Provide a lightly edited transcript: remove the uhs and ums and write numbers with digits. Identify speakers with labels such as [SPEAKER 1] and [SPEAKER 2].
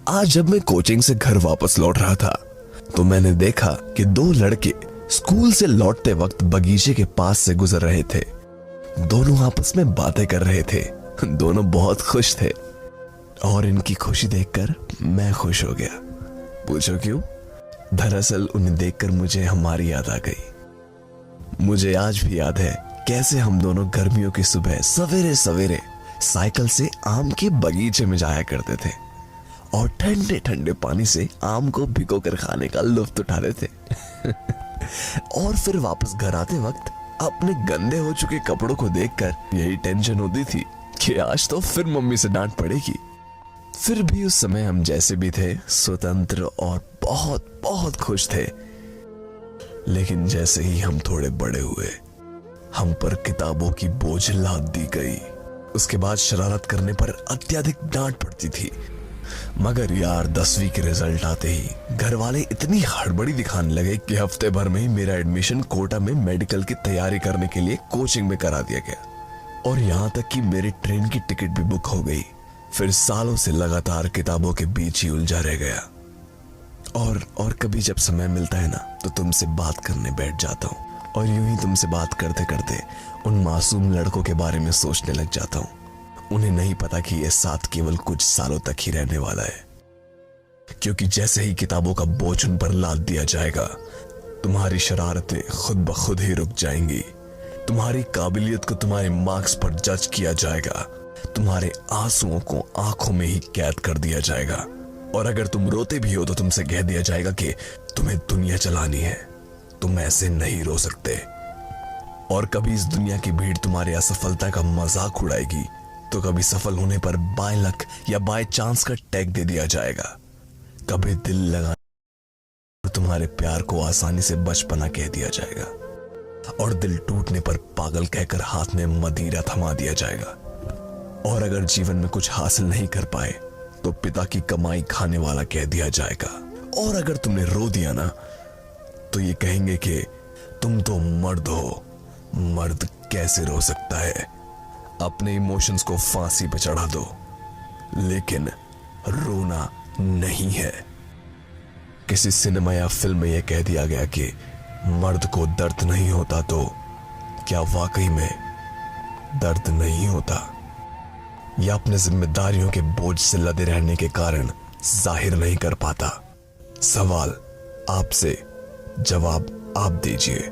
[SPEAKER 1] आज जब मैं कोचिंग से घर वापस लौट रहा था तो मैंने देखा कि दो लड़के स्कूल से लौटते वक्त बगीचे के पास से गुजर रहे थे। दोनों आपस में बातें कर रहे थे। दोनों बहुत खुश थे और इनकी खुशी देखकर मैं खुश हो गया। पूछो क्यों? दरअसल उन्हें देखकर मुझे हमारी याद आ गई। मुझे आज भी याद है कैसे हम दोनों गर्मियों की सुबह सवेरे सवेरे साइकिल से आम के बगीचे में जाया करते थे और ठंडे ठंडे पानी से आम को भिगोकर खाने का लुत्फ उठाते थे। और फिर वापस घर आते वक्त अपने गंदे हो चुके कपड़ों को देखकर यही टेंशन होती थी कि आज तो फिर मम्मी से डांट पड़ेगी। फिर भी उस समय हम जैसे भी थे, स्वतंत्र और बहुत बहुत खुश थे। लेकिन जैसे ही हम थोड़े बड़े हुए, हम पर किताबों की बोझ लाद दी गई। उसके बाद शरारत करने पर अत्यधिक डांट पड़ती थी। मगर यार 10वीं के रिजल्ट आते ही घर वाले इतनी हड़बड़ी दिखाने लगे कि हफ्ते भर में ही मेरा एडमिशन कोटा में मेडिकल की तैयारी करने के लिए कोचिंग में करा दिया गया और यहाँ तक कि मेरी ट्रेन की टिकट भी बुक हो गई। फिर सालों से लगातार किताबों के बीच ही उलझा रह गया। और कभी जब समय मिलता है ना तो तुमसे बात करने बैठ जाता हूँ और यूं ही तुमसे बात करते करते उन मासूम लड़कों के बारे में सोचने लग जाता हूँ। उन्हें नहीं पता कि यह साथ केवल कुछ सालों तक ही रहने वाला है, क्योंकि जैसे ही किताबों का बोझ उन पर लाद दिया जाएगा, तुम्हारी शरारतें खुद ब खुद ही रुक जाएंगी। तुम्हारी काबिलियत को तुम्हारे मार्क्स पर जज किया जाएगा। तुम्हारे आंसुओं को आंखों में ही कैद कर दिया जाएगा और अगर तुम रोते भी हो तो तुमसे कह दिया जाएगा कि तुम्हें दुनिया चलानी है, तुम ऐसे नहीं रो सकते। और कभी इस दुनिया की भीड़ तुम्हारी असफलता का मजाक उड़ाएगी तो कभी सफल होने पर बाय लक या बाय चांस का टैग दे दिया जाएगा। कभी दिल लगा और तुम्हारे प्यार को आसानी से बचपना कह दिया जाएगा और दिल टूटने पर पागल कहकर हाथ में मदिरा थमा दिया जाएगा। और अगर जीवन में कुछ हासिल नहीं कर पाए तो पिता की कमाई खाने वाला कह दिया जाएगा। और अगर तुमने रो दिया ना तो ये कहेंगे कि तुम तो मर्द हो, मर्द कैसे रो सकता है। अपने इमोशंस को फांसी पे चढ़ा दो, लेकिन रोना नहीं है। किसी सिनेमा या फिल्म में यह कह दिया गया कि मर्द को दर्द नहीं होता, तो क्या वाकई में दर्द नहीं होता या अपने जिम्मेदारियों के बोझ से लदे रहने के कारण जाहिर नहीं कर पाता? सवाल आपसे, जवाब आप दीजिए।